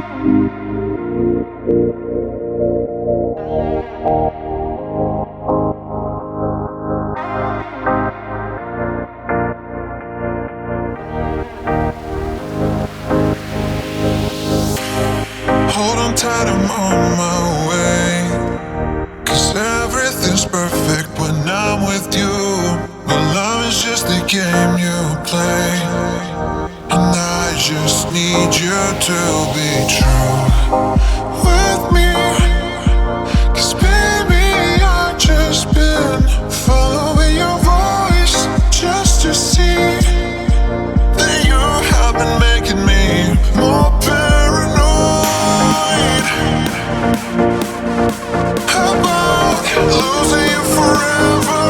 Hold on tight, I'm on my way. 'Cause everything's perfect when I'm with you. But love is just a game you play, and I just need you to be true with me. 'Cause baby, I've just been following your voice just to see that you have been making me more paranoid. How about losing you forever?